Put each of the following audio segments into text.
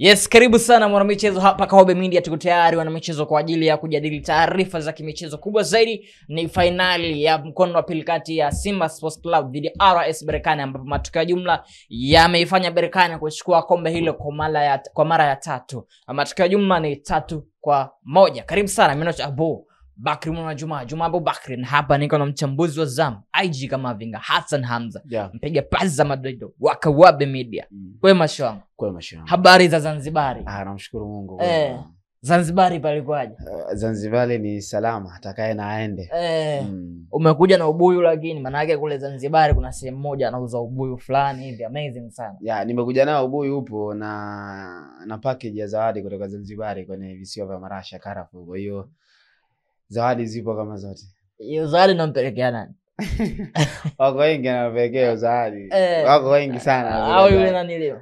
Yes, karibu sana mwana michezo hapa Kahobe Media. Tuko tayari wana michezo kwa ajili ya kujadili taarifa za kimichezo. Kubwa zaidi ni finali ya mkondo wa pili kati ya Simba Sports Club dhidi ya RS Berkane, ambapo matokeo jumla yameifanya Berkane kuchukua kombe hilo kwa mara ya tatu. Matokeo jumla ni 3-1. Karibu sana, mimi ni Abu Bakri mwana Juma Abu Bakri, na hapa niko na mchambuzi wa Zam IG kama Vinga Hassan Hamza, mpiga pasi za Madrid wa Kahobe Media. Kwema shwangu. Habari za Zanzibari? Namshukuru Mungu. Zanzibari palikuwaje? Zanzibari ni salama, atakaye na aende. Umekuja na ubuyu, lakini maana yake kule Zanzibari kuna sehemu moja anauza ubuyu fulani hivi amazing sana. Nimekuja nao ubuyu upo na package ya zawadi kutoka Zanzibari kwenye visiwa vya Marasha Karafu. Kwa hiyo zawadi zipo kama zote. Hiyo zawadi nampelekea nani? Wako wengi anapelekea zawadi. Wako wengi sana. Au yule nani leo?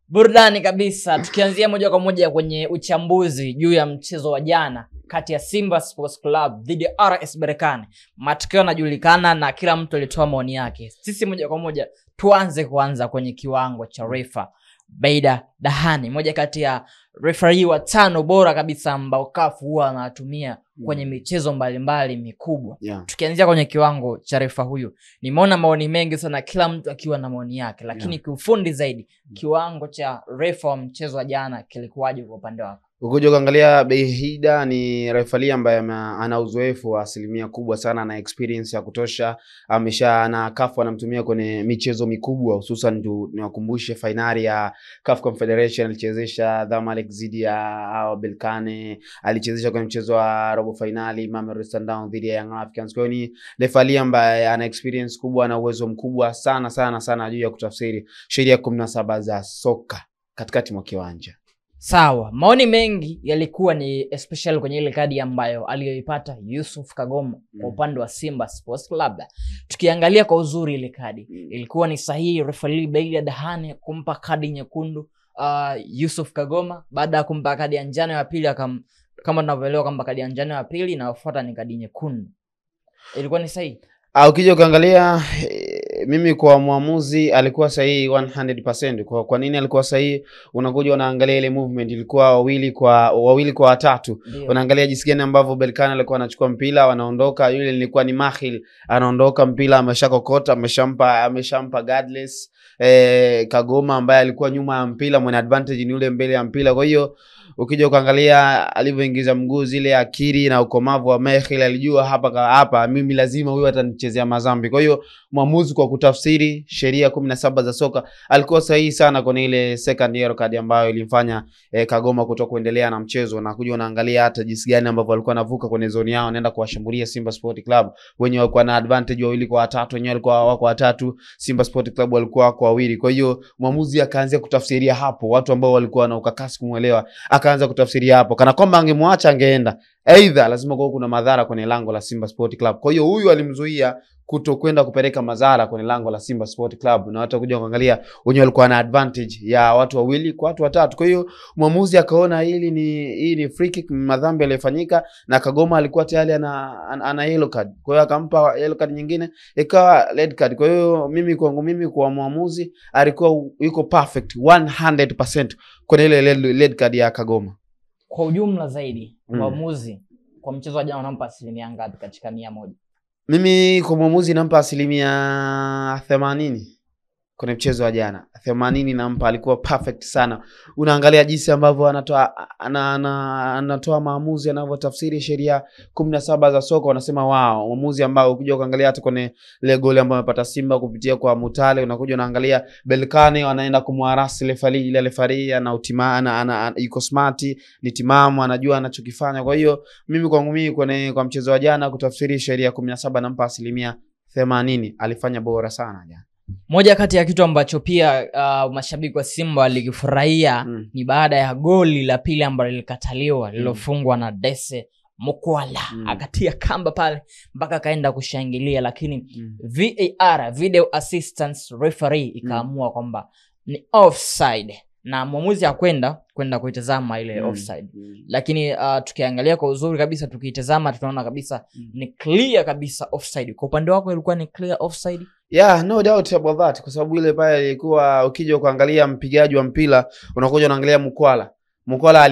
Burudani kabisa. Tukianzia moja kwa moja kwenye uchambuzi juu ya mchezo wa jana kati ya Simba Sports Club dhidi ya RS Berkane. Matokeo yanajulikana na kila mtu alitoa maoni yake. Sisi moja kwa moja tuanze kwenye kiwango cha refa Beida Dahani, moja kati ya referee wa 5 bora kabisa ambao CAF huwa anatumia kwenye michezo mbalimbali mikubwa. Tukianzia kwenye kiwango cha refa huyu, nimeona maoni mengi sana, kila mtu akiwa na maoni yake, lakini kiufundi zaidi kiwango cha refa wa mchezo wa jana kilikuwaje kwa upande wako? Ukija kuangalia Beida ni referee ambaye ana uzoefu wa asilimia kubwa sana na experience ya kutosha. Na CAF anamtumia kwenye michezo mikubwa, hususan niwakumbushe finali ya CAF Confederation alichezesha Zamalek dhidi ya Berkane, alichezesha kwenye mchezo wa robo finali Mamelodi Sundowns dhidi ya Young Africans. Kwa hiyo ni referee ambaye ana experience kubwa na uwezo mkubwa sana juu ya kutafsiri sheria 17 za soka katikati mwa kiwanja. Sawa, maoni mengi yalikuwa ni especially kwenye ile kadi ambayo aliyoipata Yusuf Kagoma kwa upande wa Simba Sports Club. Tukiangalia kwa uzuri ile kadi, ilikuwa ni sahihi referee Beida Dahani kumpa kadi nyekundu Yusuf Kagoma baada ya kumpa kadi ya njano ya pili, kama tunavyoelewa kwamba kadi ya njano ya pili inayofuata ni kadi nyekundu. Ilikuwa ni sahihi? Ukija kuangalia mimi kwa muamuzi alikuwa sahihi 100%. Kwa nini alikuwa sahihi? Unakuja unaangalia ile movement ilikuwa wawili kwa watatu. Unaangalia jinsi gani ambavyo Berkane alikuwa anachukua mpira, wanaondoka, yule ilikuwa ni Mahil, anaondoka mpira ameshakokota, ameshampa Godless Kagoma ambaye alikuwa nyuma ya mpira, mwenye advantage ni yule mbele ya mpira. Kwa hiyo ukija kuangalia alivyoingiza mguu zile akili na ukomavu wa Mahil, alijua hapa mimi lazima huyu atanichezea mazambi. Kwa hiyo muamuzi kwa kutafsiri sheria 17 za soka alikuwa sahihi sana kwenye ile second yellow card ambayo ilimfanya Kagoma kutokuendelea na mchezo. Na kuja unaangalia hata jinsi gani ambavyo walikuwa navuka kwenye zone yao naenda kuwashambulia Simba Sport Club, wenyewe walikuwa na advantage wawili kwa watatu, wenyewe walikuwa wako watatu, Simba Sport Club walikuwa kwa wawili. Kwa hiyo muamuzi akaanza kutafsiria hapo, watu ambao walikuwa na ukakasi kumuelewa akaanza kutafsiria hapo kana kwamba angemwacha angeenda, aidha lazima kwa kuna madhara kwenye lango la Simba Sport Club. Kwa hiyo huyu alimzuia kutokwenda kupeleka madhara kwenye lango la Simba Sport Club, na watu kuja kuangalia wenyewe walikuwa na advantage ya watu wawili kwa watu watatu. Kwa hiyo muamuzi akaona hii ni free kick, madhambi yalifanyika, na Kagoma alikuwa tayari ana yellow card. Kwa hiyo akampa yellow card nyingine ikawa red card. Kwa hiyo mimi kwa muamuzi alikuwa yuko perfect 100% kwenye ile red card ya Kagoma. Kwa ujumla zaidi muamuzi kwa mchezo wa jana unampa asilimia ngapi katika 100? Mimi kwa muamuzi nampa asilimia 80 kwenye mchezo wa jana. 80 nampa, alikuwa perfect sana. Unaangalia jinsi ambavyo anatoa maamuzi, anavyotafsiri sheria 17 za soka, unasema wow. Muamuzi ambao ukija kuangalia hata kwenye ile goli ambayo amepata Simba kupitia kwa Mutale, unakuja unaangalia Berkane wanaenda kumwarasi referee ana utimana, yuko smart, ni timamu, anajua anachokifanya. Kwa hiyo mimi kwangu kwa mchezo wa jana kutafsiri sheria 17 nampa asilimia 80. Alifanya bora sana jana. Moja kati ya kitu ambacho pia mashabiki wa Simba walikifurahia ni baada ya goli la pili ambalo lilikataliwa, lilofungwa na Dese Mokwala. Akatia kamba pale mpaka kaenda kushangilia, lakini VAR, video assistance referee, ikaamua kwamba ni offside. na mwamuzi kwenda kuitazama ile offside. Lakini tukiangalia kwa uzuri kabisa, tukiitazama tunaona kabisa ni clear kabisa offside. Kwa upande wako ilikuwa ni clear offside? Yeah, no doubt about that, kwa sababu ile pale ilikuwa, ukija kuangalia mpigaji wa mpira unakuja unaangalia Mukwala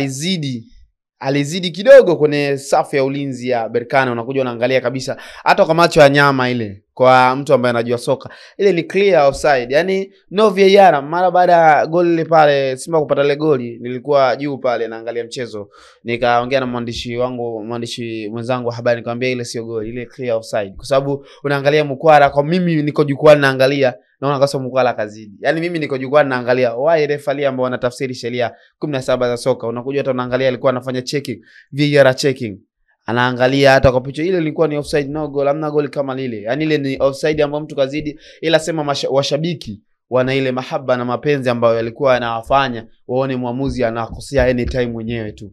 alizidi kidogo kwenye safu ya ulinzi ya Berkane. Unakuja unaangalia kabisa hata kwa macho ya nyama ile, kwa mtu ambaye anajua soka, ile ni clear offside. Yani no VAR. Mara baada ya goli ile pale Simba kupata ile goli, nilikuwa juu pale naangalia mchezo, nikaongea na mwandishi mwenzangu wa habari, nikamwambia ile sio goli, ile clear offside. Kwa sababu unaangalia Mukwala, kwa mimi niko jukwani naangalia, naona kama Mukwala kazidi. Yani mimi niko jukwani naangalia, why referee ambao wanatafsiri sheria 17 za soka, unakuja hata unaangalia alikuwa anafanya checking, VAR checking, anaangalia hata kwa picha ile ilikuwa ni offside, no goal, hamna goal kama lile. Yani ile ni offside ambayo mtu kazidi, ila sema washabiki wana ile mahaba na mapenzi ambayo yalikuwa yanawafanya waone muamuzi anakosea anytime mwenyewe tu.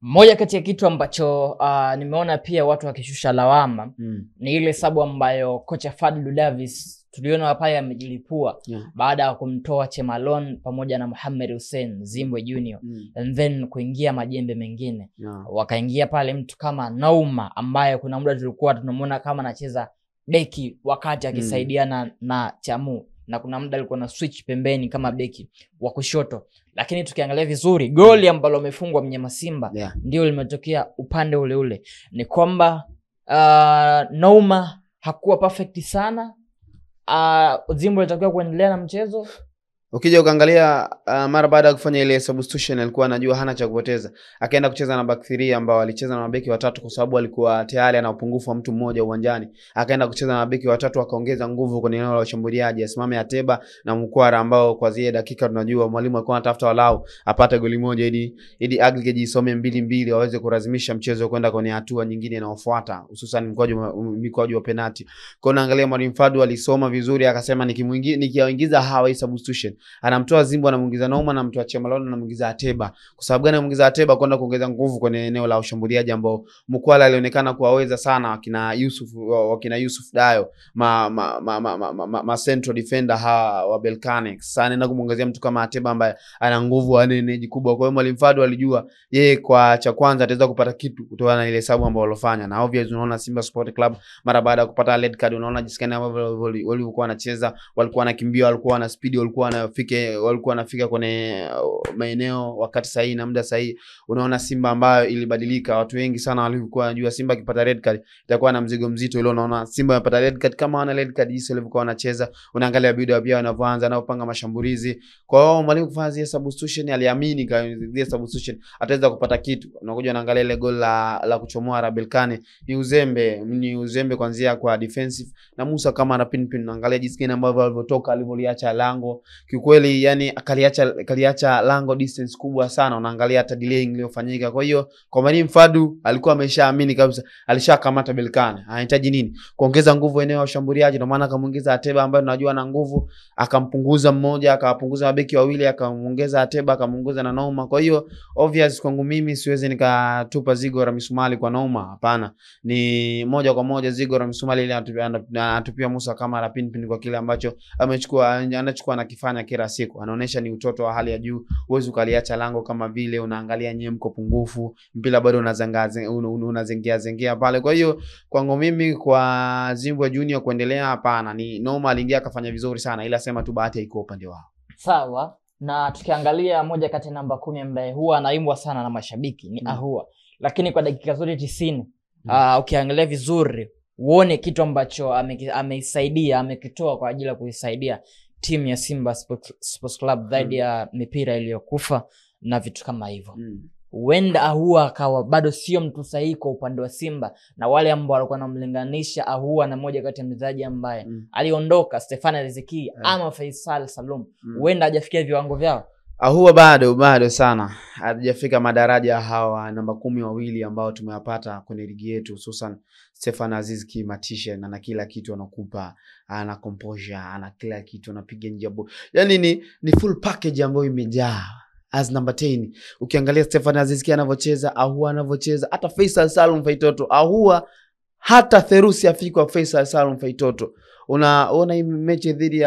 Moja kati ya kitu ambacho nimeona pia watu wakishusha lawama ni ile sababu ambayo kocha Fadlu Davis tuliona pale amejilipua baada ya kumtoa Chemalon pamoja na Mohamed Hussein Zimbwe Junior and then kuingia majembe mengine. Wakaingia pale mtu kama Nouma ambaye kuna muda tulikuwa tunamuona kama anacheza beki wakati akisaidiana na Chamu, na kuna muda alikuwa na switch pembeni kama beki wa kushoto. Lakini tukiangalia vizuri goli ambalo amefungwa Mnyama Simba ndio limetokea upande ule ule. Ni kwamba Nouma hakuwa perfect sana. Zimbwe alitakiwa kuendelea na mchezo. Ukija ukaangalia mara baada ya kufanya ile substitution, alikuwa anajua hana cha kupoteza, akaenda kucheza na back 3 ambao alicheza na mabeki watatu, kwa sababu alikuwa tayari ana upungufu wa mtu mmoja uwanjani. Akaenda kucheza na mabeki watatu, akaongeza nguvu kwenye eneo la ushambuliaji, asimame Ateba na Mukwara, ambao kwa zile dakika tunajua mwalimu alikuwa anatafuta walau apate goli moja ili aggregate isome 2-2 waweze kurazimisha mchezo kwenda kwenye hatua nyingine inayofuata, hususan mkwaju wa penalty. Kwa naangalia mwalimu Fadlu alisoma vizuri, akasema nikiwaingiza hawa substitution, anamtoa Zimbwe, anamuingiza Nouma, anamtoa Chemalon, anamuingiza Ateba. Kwa sababu gani anamuingiza Ateba? Kwenda kuongeza nguvu kwenye eneo la ushambuliaji ambao Mukwala alionekana kuwaweza sana wakina Yusuf Dayo ma central defender wa Berkane. Sasa anaenda kumuongezea mtu kama Ateba ambaye ana nguvu, ana energy kubwa. Kwa hiyo mwalimu Fadlu alijua yeye kwa cha kwanza ataweza kupata kitu kutokana na ile hesabu ambayo walofanya. Na obviously unaona Simba Sport Club mara baada ya kupata red card, unaona jinsi gani ambavyo walikuwa wanacheza, walikuwa wanakimbia, walikuwa na speed, walikuwa wanafika kwenye maeneo wakati sahihi na muda sahihi. Unaona Simba ambayo ilibadilika. Watu wengi sana walikuwa wanajua Simba akipata red card itakuwa na mzigo mzito. Ile unaona Simba amepata red card, kama wana red card jinsi walivyokuwa wanacheza, unaangalia video pia wanavyoanza na kupanga mashambulizi. Kwa hiyo mwalimu kufanya zile substitution, aliamini kwa zile substitution ataweza kupata kitu. Unakuja unaangalia ile goal la kuchomoa la Berkane, ni uzembe kuanzia kwa defensive, na Musa kama ana pin, unaangalia jinsi gani ambavyo alivyotoka, alivyoliacha lango. Kiukweli yani akaliacha lango distance kubwa sana, unaangalia hata delay iliyofanyika. Kwa hiyo kwa mwalimu Fadlu alikuwa ameshaamini kabisa, alishakamata Berkane, anahitaji nini? Kuongeza nguvu eneo la ushambuliaji. Ndio maana akamuongeza Ateba ambaye tunajua na nguvu, akampunguza mmoja, akapunguza mabeki wawili, akamuongeza Ateba, akamuongeza na Nouma. Kwa hiyo obvious kwangu mimi siwezi nikatupa zigo la misumali kwa Nouma, hapana. Ni moja kwa moja zigo la misumali ile anatupia Musa kama la pin kwa kile ambacho anachukua na kifanya kila siku. Anaonesha ni utoto wa hali ya juu. Uwezo ukaliacha lango kama vile unaangalia nyemko pungufu, mpira bado unazengea pale. Kwa hiyo kwangu mimi kwa Zimbwe Junior kuendelea, hapana. Ni Nouma aliingia akafanya vizuri sana, ila sema tu bahati haiko upande wao. Sawa. Na tukiangalia moja kati namba 10 ambaye huwa anaimbwa sana na mashabiki ni Ahoua. Lakini kwa dakika zote 90 ukiangalia vizuri uone kitu ambacho ameisaidia, amekitoa kwa ajili ya kuisaidia timu ya Simba Sports Club dhidi ya mipira iliyokufa na vitu kama hivyo. Huenda Ahoua akawa bado sio mtu sahihi kwa upande wa Simba, na wale ambao walikuwa wanamlinganisha Ahoua na moja kati ya mchezaji ambaye aliondoka, Stefano Riziki ama Faisal Salum, huenda hajafikia viwango vyao. Ahoua bado sana hajafika madaraja hawa namba 10 wawili ambao tumewapata kwenye ligi yetu, hususan Stefan Aziz Ki Matisha, na kila kitu anakupa, ana composure, ana kila kitu, anapiga njabo. Yani ni full package ambayo imejaa as number 10. Ukiangalia Stefan Aziz Ki anavyocheza, Ahoua anavyocheza, hata Faisal Salum Faitoto, Ahoua hata Therusi afika Faisal Salum Faitoto. unaona hii mechi dhidi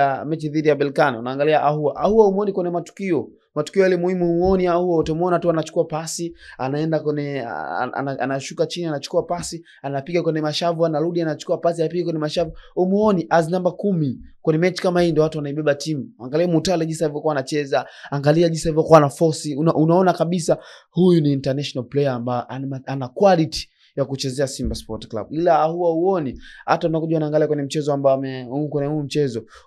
ya Berkane, unaangalia Ahoua umuoni kwenye matukio yale muhimu, umuoni Ahoua, utamuona tu anachukua pasi, anaenda kwenye anashuka chini, anachukua pasi, anapiga kwenye mashavu, anarudi anachukua pasi, anapiga kwenye mashavu. Umuoni as namba 10 kwenye mechi kama hii, ndio watu wanaibeba timu. Angalia Mutale jinsi alivyokuwa anacheza, angalia jinsi alivyokuwa na force, unaona kabisa huyu ni international player ambaye ana quality ya kuchezea Simba Sport Club. Ila Ahoua uone, hata unakuja unaangalia kwenye mchezo ambao kwenye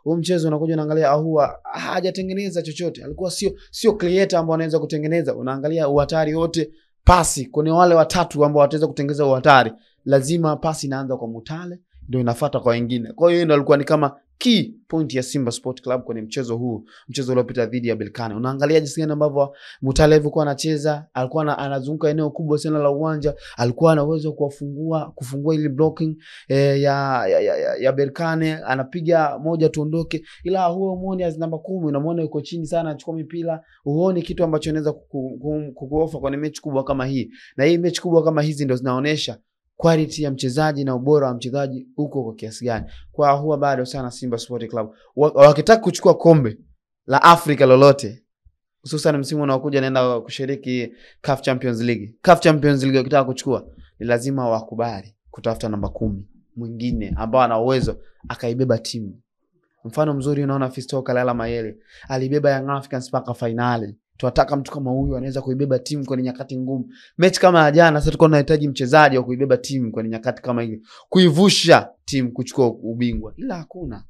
huu mchezo unakuja unaangalia Ahoua hajatengeneza chochote. Alikuwa sio creator ambao anaweza kutengeneza. Unaangalia uhatari wote, pasi kwenye wale watatu ambao wataweza kutengeneza uhatari, lazima pasi inaanza kwa Mutale ndio inafuata kwa wengine. Kwa hiyo ndio alikuwa ni kama key point ya Simba Sport Club kwenye mchezo uliopita dhidi ya Berkane. Unaangalia jinsi gani ambavyo Mutale alikuwa anacheza, alikuwa anazunguka eneo kubwa sana la uwanja, alikuwa ana uwezo kufungua ile blocking ya Berkane, anapiga moja tuondoke. Ila huo muone as namba 10, unamwona yuko chini sana, anachukua mipira. Uone kitu ambacho anaweza kukuofa kwenye mechi kubwa kama hii. Na hii mechi kubwa kama hizi ndio zinaonesha quality ya mchezaji na ubora wa mchezaji uko kwa kiasi gani. Kwa huwa bado sana Simba Sport Club wakitaka kuchukua kombe la Afrika lolote, hususan msimu unaokuja naenda kushiriki CAF Champions League. CAF Champions League wakitaka kuchukua ni lazima wakubali kutafuta namba 10 mwingine ambao ana uwezo akaibeba timu. Mfano mzuri unaona Fiston Kalala Mayele alibeba Young Africans mpaka finali. Tunataka mtu kama huyu anaweza kuibeba timu kwenye nyakati ngumu. Mechi kama jana sasa tulikuwa tunahitaji mchezaji wa kuibeba timu kwenye nyakati kama hizi, kuivusha timu kuchukua ubingwa, ila hakuna.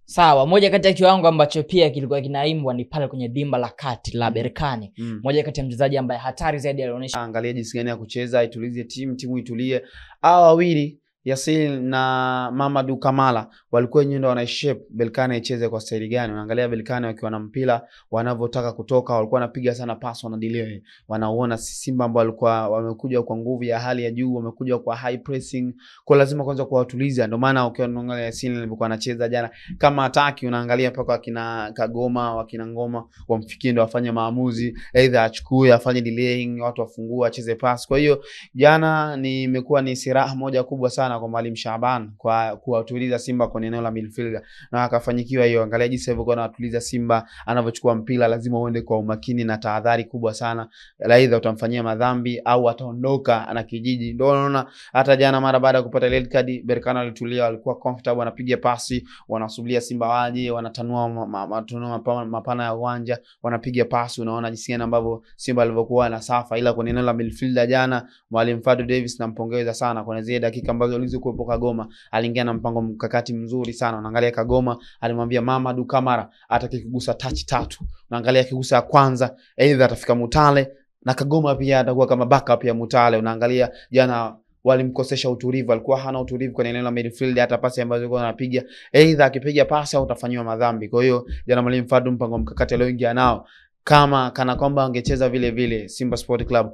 Sawa, moja kati ya kiwango ambacho pia kilikuwa kinaimbwa ni pale kwenye dimba la kati la Berkane. Moja kati ya mchezaji ambaye hatari zaidi alionyesha. Angalia jinsi gani ya kucheza, itulize timu itulie. Hao wawili Yasin na Mamadou Kamara walikuwa wenyewe ndio wanaishape Berkane icheze kwa staili gani. Unaangalia Berkane wakiwa na mpira wanavyotaka kutoka, walikuwa wanapiga sana pass, wana delay. Wanaona Simba ambao walikuwa wamekuja kwa nguvu ya hali ya juu, wamekuja kwa high pressing, kwa lazima kwanza kuwatuliza. Ndio maana ukiwa unaangalia Yasin alikuwa anacheza jana kama ataki, unaangalia mpaka wakina Kagoma, wakina Ngoma wamfikie ndio afanye maamuzi, either achukue, afanye delaying, watu wafungue, acheze pass. Kwa hiyo jana imekuwa ni siraha moja kubwa sana kwa Mwalimu Shaban kwa kuwatuliza Simba kwenye eneo la midfielder, na akafanyikiwa hiyo. Angalia jinsi alivyokuwa anatuliza Simba, anavyochukua mpira lazima uende kwa umakini na tahadhari kubwa sana, aidha utamfanyia madhambi au ataondoka ana kijiji. Ndio unaona hata jana mara baada ya kupata red card Berkane alitulia, walikuwa comfortable, wanapiga pasi, wanasubiria Simba waje, wanatanua mapana ya uwanja, wanapiga pasi. Unaona jinsi gani ambavyo Simba alivyokuwa na safa. Ila kwenye eneo la midfielder jana Mwalimu Fadlu Davis nampongeza sana kwa zile dakika ambazo alizokuwepo. Kagoma aliingia na mpango mkakati mzuri sana. Unaangalia Kagoma alimwambia Mamadou Kamara atakikugusa touch 3. Unaangalia kigusa ya kwanza aidha atafika Mutale, na Kagoma pia atakuwa kama backup ya Mutale. Unaangalia jana walimkosesha utulivu, alikuwa hana utulivu kwenye eneo la midfield, hata pasi ambazo alikuwa anapiga aidha akipiga pasi au utafanywa madhambi. Kwa hiyo jana Mwalimu Fadlu mpango mkakati alioingia nao kama kana kwamba angecheza vile vile Simba Sport Club,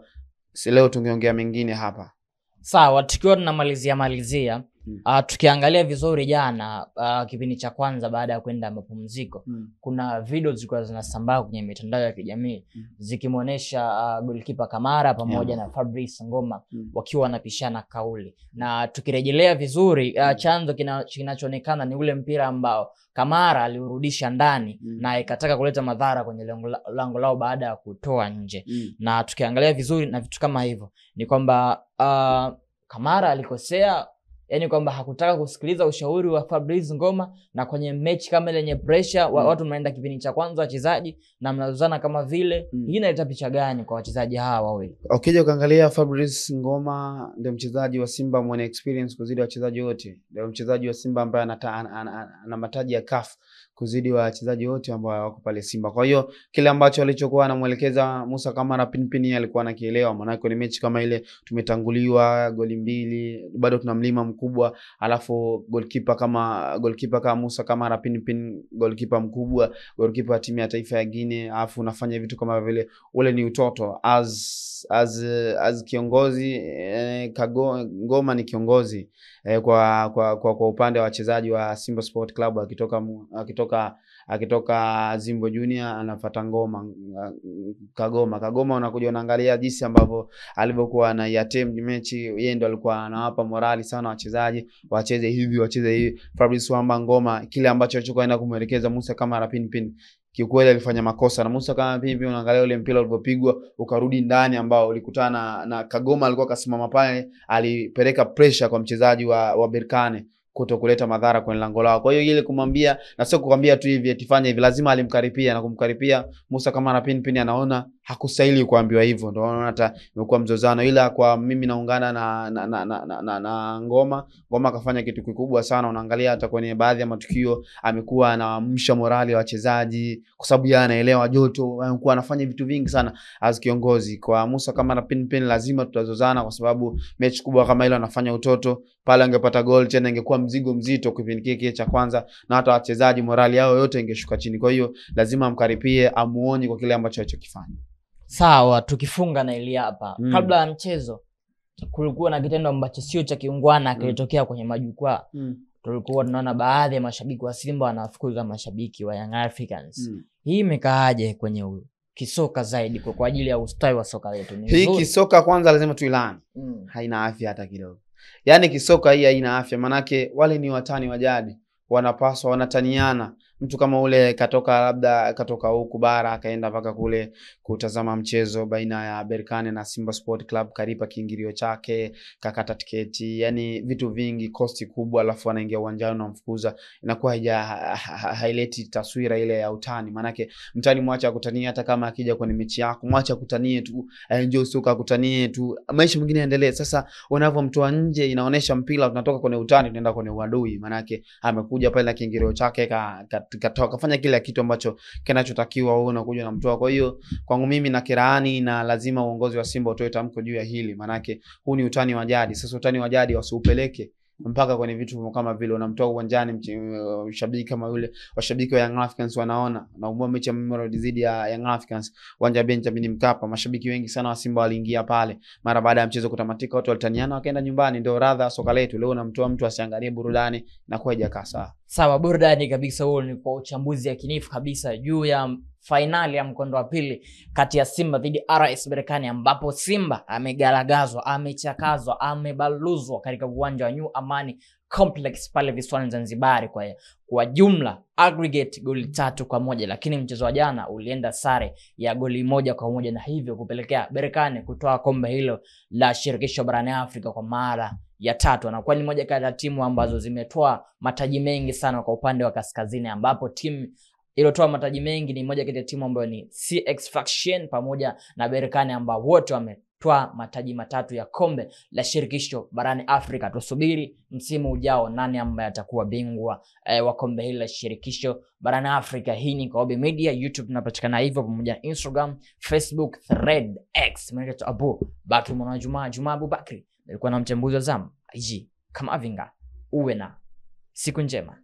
leo tungeongea mengine hapa. Sawa, tukiwa tunamalizia tukiangalia vizuri jana kipindi cha kwanza baada ya kwenda mapumziko, kuna video zilikuwa zinasambaa kwenye mitandao ya kijamii zikimuonesha goalkeeper Kamara pamoja na Fabrice Ngoma wakiwa wanapishana kauli. Na tukirejelea vizuri chanzo kinachoonekana ni ule mpira ambao Kamara aliurudisha ndani na ikataka kuleta madhara kwenye lango lao baada ya kutoa nje. Na tukiangalia vizuri na vitu kama hivyo ni kwamba Kamara alikosea, yani kwamba hakutaka kusikiliza ushauri wa Fabrice Ngoma, na kwenye mechi kama ile yenye pressure watu mnaenda kipindi cha kwanza wachezaji na mnazozana kama vile hii inaleta picha gani kwa wachezaji hawa wawili? Ukija ukaangalia Fabrice Ngoma ndio mchezaji wa Simba mwenye experience kuzidi wachezaji wote. Ndio mchezaji wa Simba ambaye ana mataji ya CAF kuzidi wachezaji wote ambao wako pale Simba. Kwa hiyo kile ambacho alichokuwa anamuelekeza Musa Kamara pinpini alikuwa anakielewa. Maana kwenye mechi kama ile tumetanguliwa goli 2, bado tuna mlima mkubwa, alafu goalkeeper kama Musa Kamara pinpin, goalkeeper mkubwa, goalkeeper wa timu ya taifa ya Guinea, alafu unafanya vitu kama vile, ule ni utoto. As kiongozi Ngoma ni kiongozi kwa upande wa wachezaji wa Simba Sport Club akitoka akitoka Zimbo Junior anafuata Kagoma unakuja unaangalia jinsi ambavyo alivyokuwa na yatem mechi, yeye ndo alikuwa anawapa morali sana wachezaji, wacheze hivi. Fabrice Wamba Ngoma, kile ambacho alichokuwa anaenda kumwelekeza Musa Kamara Pinpin, kiukweli alifanya makosa. Na Musa Kamara Pinpin, unaangalia ule mpira ulipopigwa ukarudi ndani, ambao ulikutana na Kagoma, alikuwa kasimama pale, alipeleka pressure kwa mchezaji wa Berkane kuto kuleta madhara kwenye lango lao. Kwa hiyo ile kumwambia, na sio kukwambia tu hivi atifanye hivi, lazima alimkaripia, na kumkaripia Musa Kamara Pinpin anaona hakustahili kuambiwa hivyo, ndio unaona hata imekuwa mzozano. Ila kwa mimi naungana na Ngoma akafanya kitu kikubwa sana. Unaangalia hata kwenye baadhi ya matukio amekuwa anaamsha morali ya wachezaji, kwa sababu yeye anaelewa joto, amekuwa anafanya vitu vingi sana as kiongozi. Kwa Musa Kamara Pinpin lazima tutazozana, kwa sababu mechi kubwa kama ile anafanya utoto. Pale angepata goal tena ingekuwa mzigo mzito kipindi kile cha kwanza, na hata wachezaji morali yao yote ingeshuka chini. Kwa hiyo lazima amkaripie, amuonye kwa kile ambacho alichokifanya. Sawa, tukifunga na ili hapa. Kabla ya mchezo kulikuwa na kitendo ambacho sio cha kiungwana kilitokea kwenye majukwaa. Tulikuwa tunaona baadhi ya mashabiki wa Simba wanafukuza mashabiki wa Young Africans. Hii imekaaje kwenye kisoka zaidi kwa ajili ya ustawi wa soka letu? Hii kisoka kwanza lazima tuilani. Haina afya hata kidogo. Yaani kisoka hii haina afya, manake wale ni watani wa jadi, wanapaswa wanataniana. Mtu kama ule katoka huku bara akaenda mpaka kule kutazama mchezo baina ya Berkane na Simba Sport Club, karipa kiingilio chake, kakata tiketi, yani vitu vingi, kosti kubwa, alafu anaingia uwanjani na mfukuza, inakuwa haileti taswira ile ya utani. Manake mtani mwacha akutania, hata kama akija kwenye mechi yako mwacha akutanie tu, njoo soka akutanie tu, maisha mengine yaendelee. Sasa unavomtoa nje inaonesha mpira tunatoka kwenye utani tunaenda kwenye uadui, manake amekuja pale na kiingilio chake kafanya kile kitu ambacho kinachotakiwa, wewe unakuja na mtoa. Kwa hiyo kwangu mimi na kiraani, na lazima uongozi wa Simba utoe tamko juu ya hili, manake huu ni utani wa jadi. Sasa utani wa jadi wasiupeleke mpaka kwenye vitu kama vile unamtoa uwanjani mshabiki kama yule. Washabiki wa Young Africans wanaona naumwa mechi ya Memorial dhidi ya Young Africans, uwanja Benjamin Mkapa, mashabiki wengi sana wa Simba waliingia pale. Mara baada ya mchezo kutamatika, watu walitaniana wakaenda nyumbani. Ndio radha soka letu. Leo unamtoa mtu asiangalie burudani na kwa haijakaa sawa. Sawa, burudani kabisa. Huo ni kwa uchambuzi ya kinifu kabisa juu ya finali ya mkondo wa pili kati ya Simba dhidi RS Berkane, ambapo Simba amegalagazwa, amechakazwa, amebaluzwa katika uwanja wa New Amani Complex pale visiwani Zanzibar kwa jumla aggregate goli 3-1, lakini mchezo wa jana ulienda sare ya goli 1-1, na hivyo kupelekea Berkane kutoa kombe hilo la shirikisho barani Afrika kwa mara ya 3. Anakuwa ni moja kati ya timu ambazo zimetoa mataji mengi sana kwa upande wa kaskazini, ambapo timu iliyotoa mataji mengi ni moja kati ya timu ambayo ni CX Faction pamoja na Berkane, ambao wote wametoa mataji 3 ya kombe la shirikisho barani Afrika. Tusubiri msimu ujao nani ambaye atakuwa bingwa wa kombe hili la shirikisho barani Afrika. Hii ni Kaobe Media, YouTube tunapatikana hivyo, pamoja na Instagram, Facebook, Thread, X. Mimi ni Abu Bakri Mwana Juma Abu Bakri. Nilikuwa na mchambuzi wa Zam IG kama Avinga. Uwe na siku njema.